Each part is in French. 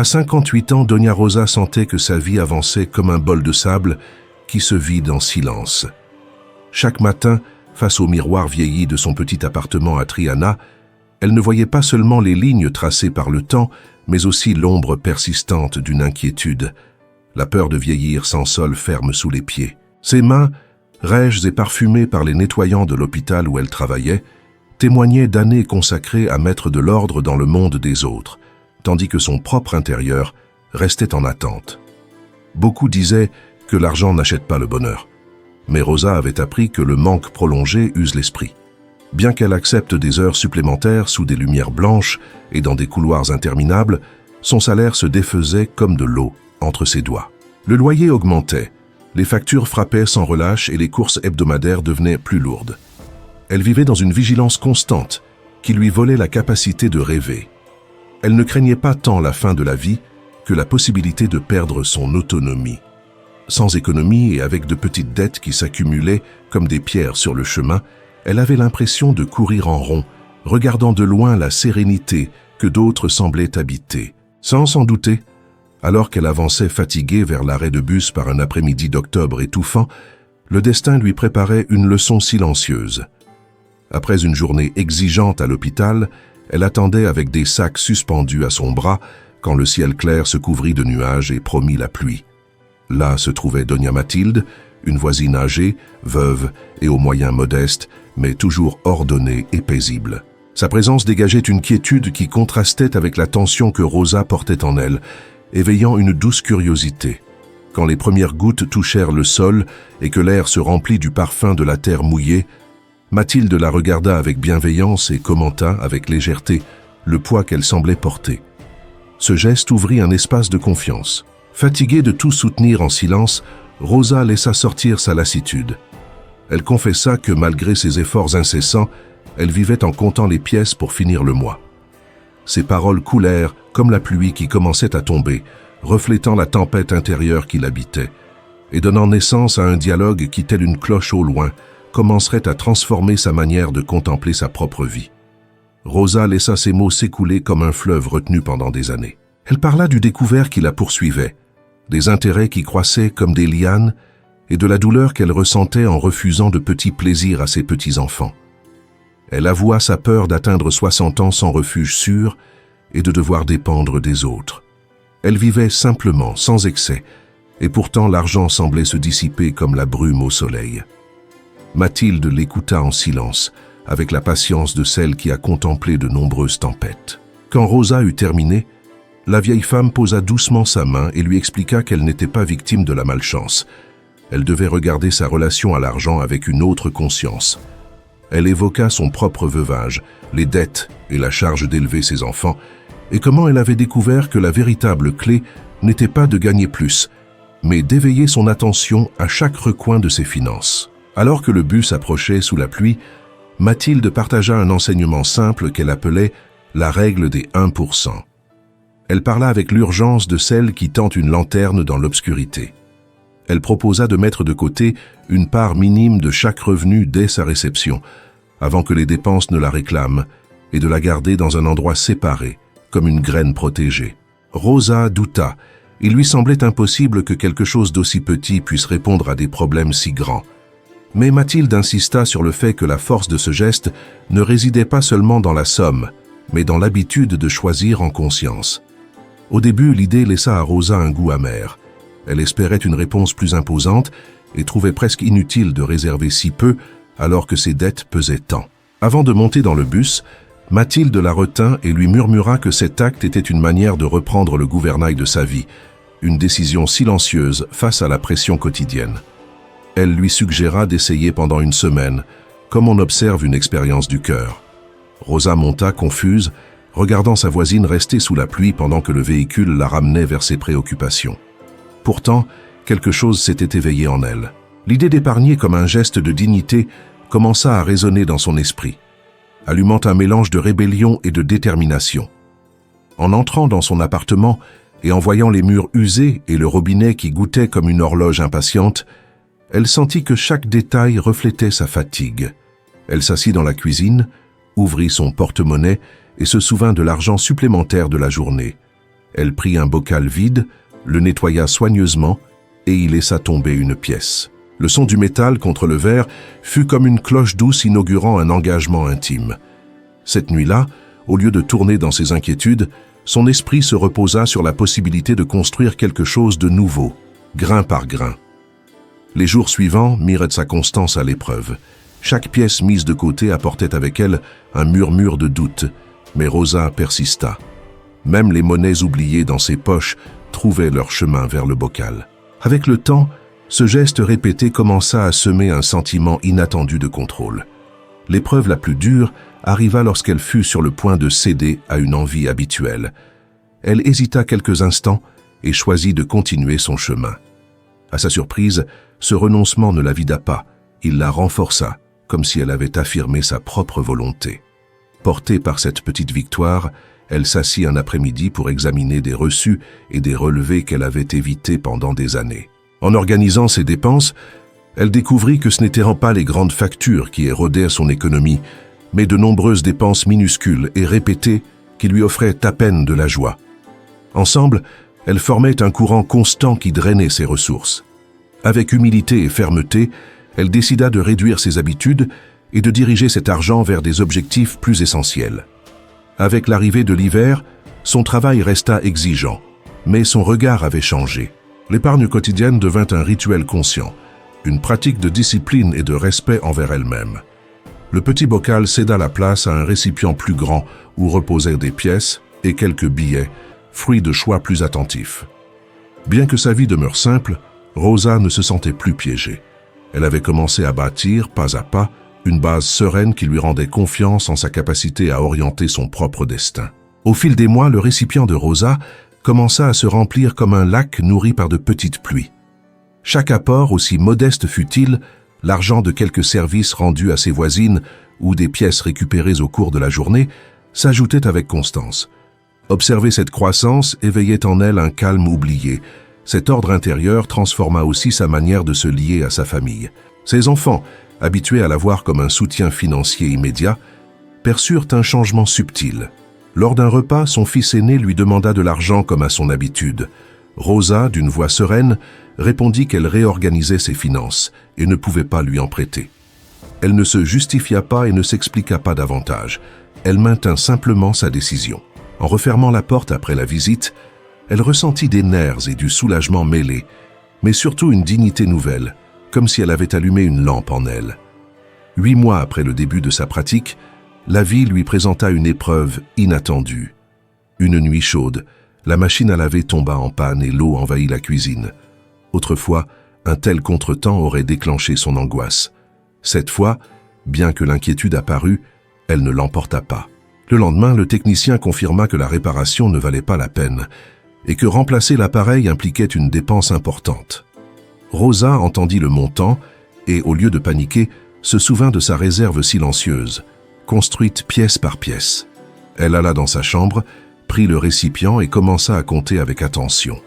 À 58 ans, Doña Rosa sentait que sa vie avançait comme un bol de sable qui se vide en silence. Chaque matin, face au miroir vieilli de son petit appartement à Triana, elle ne voyait pas seulement les lignes tracées par le temps, mais aussi l'ombre persistante d'une inquiétude. La peur de vieillir sans sol ferme sous les pieds. Ses mains, rêches et parfumées par les nettoyants de l'hôpital où elle travaillait, témoignaient d'années consacrées à mettre de l'ordre dans le monde des autres, tandis que son propre intérieur restait en attente. Beaucoup disaient que l'argent n'achète pas le bonheur. Mais Rosa avait appris que le manque prolongé use l'esprit. Bien qu'elle accepte des heures supplémentaires sous des lumières blanches et dans des couloirs interminables, son salaire se défaisait comme de l'eau entre ses doigts. Le loyer augmentait, les factures frappaient sans relâche et les courses hebdomadaires devenaient plus lourdes. Elle vivait dans une vigilance constante qui lui volait la capacité de rêver. Elle ne craignait pas tant la fin de la vie que la possibilité de perdre son autonomie. Sans économie et avec de petites dettes qui s'accumulaient comme des pierres sur le chemin, elle avait l'impression de courir en rond, regardant de loin la sérénité que d'autres semblaient habiter. Sans s'en douter, alors qu'elle avançait fatiguée vers l'arrêt de bus par un après-midi d'octobre étouffant, le destin lui préparait une leçon silencieuse. Après une journée exigeante à l'hôpital, elle attendait avec des sacs suspendus à son bras quand le ciel clair se couvrit de nuages et promit la pluie. Là se trouvait Doña Mathilde, une voisine âgée, veuve et aux moyens modestes, mais toujours ordonnée et paisible. Sa présence dégageait une quiétude qui contrastait avec la tension que Rosa portait en elle, éveillant une douce curiosité. Quand les premières gouttes touchèrent le sol et que l'air se remplit du parfum de la terre mouillée, Mathilde la regarda avec bienveillance et commenta avec légèreté le poids qu'elle semblait porter. Ce geste ouvrit un espace de confiance. Fatiguée de tout soutenir en silence, Rosa laissa sortir sa lassitude. Elle confessa que malgré ses efforts incessants, elle vivait en comptant les pièces pour finir le mois. Ses paroles coulèrent comme la pluie qui commençait à tomber, reflétant la tempête intérieure qui l'habitait, et donnant naissance à un dialogue qui, tel une cloche au loin, commencerait à transformer sa manière de contempler sa propre vie. Rosa laissa ses mots s'écouler comme un fleuve retenu pendant des années. Elle parla du découvert qui la poursuivait, des intérêts qui croissaient comme des lianes et de la douleur qu'elle ressentait en refusant de petits plaisirs à ses petits-enfants. Elle avoua sa peur d'atteindre 60 ans sans refuge sûr et de devoir dépendre des autres. Elle vivait simplement, sans excès, et pourtant l'argent semblait se dissiper comme la brume au soleil. Mathilde l'écouta en silence, avec la patience de celle qui a contemplé de nombreuses tempêtes. Quand Rosa eut terminé, la vieille femme posa doucement sa main et lui expliqua qu'elle n'était pas victime de la malchance. Elle devait regarder sa relation à l'argent avec une autre conscience. Elle évoqua son propre veuvage, les dettes et la charge d'élever ses enfants, et comment elle avait découvert que la véritable clé n'était pas de gagner plus, mais d'éveiller son attention à chaque recoin de ses finances. Alors que le bus approchait sous la pluie, Mathilde partagea un enseignement simple qu'elle appelait la règle des 1%. Elle parla avec l'urgence de celle qui tente une lanterne dans l'obscurité. Elle proposa de mettre de côté une part minime de chaque revenu dès sa réception, avant que les dépenses ne la réclament, et de la garder dans un endroit séparé, comme une graine protégée. Rosa douta. Il lui semblait impossible que quelque chose d'aussi petit puisse répondre à des problèmes si grands. Mais Mathilde insista sur le fait que la force de ce geste ne résidait pas seulement dans la somme, mais dans l'habitude de choisir en conscience. Au début, l'idée laissa à Rosa un goût amer. Elle espérait une réponse plus imposante et trouvait presque inutile de réserver si peu alors que ses dettes pesaient tant. Avant de monter dans le bus, Mathilde la retint et lui murmura que cet acte était une manière de reprendre le gouvernail de sa vie, une décision silencieuse face à la pression quotidienne. Elle lui suggéra d'essayer pendant une semaine, comme on observe une expérience du cœur. Rosa monta, confuse, regardant sa voisine rester sous la pluie pendant que le véhicule la ramenait vers ses préoccupations. Pourtant, quelque chose s'était éveillé en elle. L'idée d'épargner comme un geste de dignité commença à résonner dans son esprit, allumant un mélange de rébellion et de détermination. En entrant dans son appartement et en voyant les murs usés et le robinet qui goûtait comme une horloge impatiente, elle sentit que chaque détail reflétait sa fatigue. Elle s'assit dans la cuisine, ouvrit son porte-monnaie et se souvint de l'argent supplémentaire de la journée. Elle prit un bocal vide, le nettoya soigneusement et y laissa tomber une pièce. Le son du métal contre le verre fut comme une cloche douce inaugurant un engagement intime. Cette nuit-là, au lieu de tourner dans ses inquiétudes, son esprit se reposa sur la possibilité de construire quelque chose de nouveau, grain par grain. Les jours suivants mirent sa constance à l'épreuve. Chaque pièce mise de côté apportait avec elle un murmure de doute, mais Rosa persista. Même les monnaies oubliées dans ses poches trouvaient leur chemin vers le bocal. Avec le temps, ce geste répété commença à semer un sentiment inattendu de contrôle. L'épreuve la plus dure arriva lorsqu'elle fut sur le point de céder à une envie habituelle. Elle hésita quelques instants et choisit de continuer son chemin. À sa surprise, ce renoncement ne la vida pas, il la renforça, comme si elle avait affirmé sa propre volonté. Portée par cette petite victoire, elle s'assit un après-midi pour examiner des reçus et des relevés qu'elle avait évités pendant des années. En organisant ses dépenses, elle découvrit que ce n'étaient pas les grandes factures qui érodaient son économie, mais de nombreuses dépenses minuscules et répétées qui lui offraient à peine de la joie. Ensemble, elles formaient un courant constant qui drainait ses ressources. Avec humilité et fermeté, elle décida de réduire ses habitudes et de diriger cet argent vers des objectifs plus essentiels. Avec l'arrivée de l'hiver, son travail resta exigeant, mais son regard avait changé. L'épargne quotidienne devint un rituel conscient, une pratique de discipline et de respect envers elle-même. Le petit bocal céda la place à un récipient plus grand où reposaient des pièces et quelques billets, fruits de choix plus attentifs. Bien que sa vie demeure simple, Rosa ne se sentait plus piégée. Elle avait commencé à bâtir, pas à pas, une base sereine qui lui rendait confiance en sa capacité à orienter son propre destin. Au fil des mois, le récipient de Rosa commença à se remplir comme un lac nourri par de petites pluies. Chaque apport, aussi modeste fût-il, l'argent de quelques services rendus à ses voisines ou des pièces récupérées au cours de la journée, s'ajoutait avec constance. Observer cette croissance éveillait en elle un calme oublié. Cet ordre intérieur transforma aussi sa manière de se lier à sa famille. Ses enfants, habitués à la voir comme un soutien financier immédiat, perçurent un changement subtil. Lors d'un repas, son fils aîné lui demanda de l'argent comme à son habitude. Rosa, d'une voix sereine, répondit qu'elle réorganisait ses finances et ne pouvait pas lui en prêter. Elle ne se justifia pas et ne s'expliqua pas davantage. Elle maintint simplement sa décision. En refermant la porte après la visite, elle ressentit des nerfs et du soulagement mêlés, mais surtout une dignité nouvelle, comme si elle avait allumé une lampe en elle. 8 mois après le début de sa pratique, la vie lui présenta une épreuve inattendue. Une nuit chaude, la machine à laver tomba en panne et l'eau envahit la cuisine. Autrefois, un tel contretemps aurait déclenché son angoisse. Cette fois, bien que l'inquiétude apparût, elle ne l'emporta pas. Le lendemain, le technicien confirma que la réparation ne valait pas la peine et que remplacer l'appareil impliquait une dépense importante. Rosa entendit le montant et, au lieu de paniquer, se souvint de sa réserve silencieuse, construite pièce par pièce. Elle alla dans sa chambre, prit le récipient et commença à compter avec attention.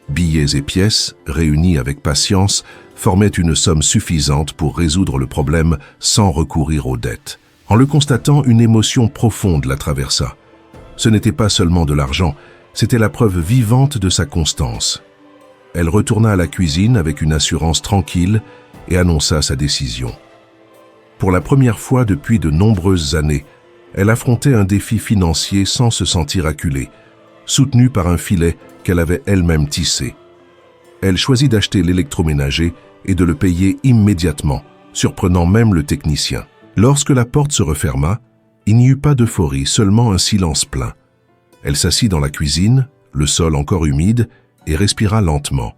Billets et pièces, réunis avec patience, formaient une somme suffisante pour résoudre le problème sans recourir aux dettes. En le constatant, une émotion profonde la traversa. Ce n'était pas seulement de l'argent, c'était la preuve vivante de sa constance. Elle retourna à la cuisine avec une assurance tranquille et annonça sa décision. Pour la première fois depuis de nombreuses années, elle affrontait un défi financier sans se sentir acculée, soutenue par un filet qu'elle avait elle-même tissé. Elle choisit d'acheter l'électroménager et de le payer immédiatement, surprenant même le technicien. Lorsque la porte se referma, il n'y eut pas d'euphorie, seulement un silence plein. Elle s'assit dans la cuisine, le sol encore humide, et respira lentement.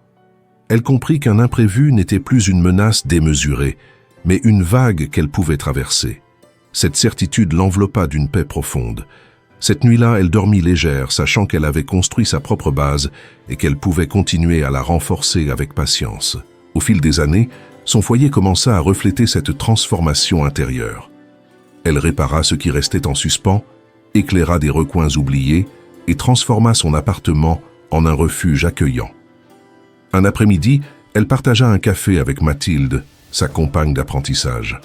Elle comprit qu'un imprévu n'était plus une menace démesurée, mais une vague qu'elle pouvait traverser. Cette certitude l'enveloppa d'une paix profonde. Cette nuit-là, elle dormit légère, sachant qu'elle avait construit sa propre base et qu'elle pouvait continuer à la renforcer avec patience. Au fil des années, son foyer commença à refléter cette transformation intérieure. Elle répara ce qui restait en suspens, éclaira des recoins oubliés et transforma son appartement en un refuge accueillant. Un après-midi, elle partagea un café avec Mathilde, sa compagne d'apprentissage.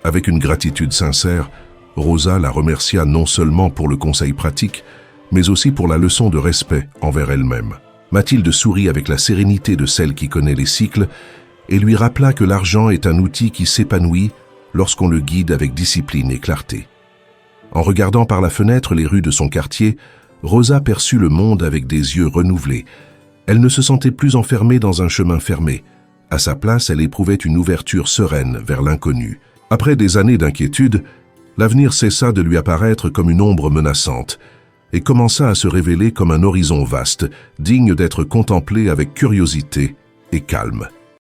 Avec une gratitude sincère, Rosa la remercia non seulement pour le conseil pratique, mais aussi pour la leçon de respect envers elle-même. Mathilde sourit avec la sérénité de celle qui connaît les cycles et lui rappela que l'argent est un outil qui s'épanouit lorsqu'on le guide avec discipline et clarté. En regardant par la fenêtre les rues de son quartier, Rosa perçut le monde avec des yeux renouvelés. Elle ne se sentait plus enfermée dans un chemin fermé. À sa place, elle éprouvait une ouverture sereine vers l'inconnu. Après des années d'inquiétude, l'avenir cessa de lui apparaître comme une ombre menaçante et commença à se révéler comme un horizon vaste, digne d'être contemplé avec curiosité et calme.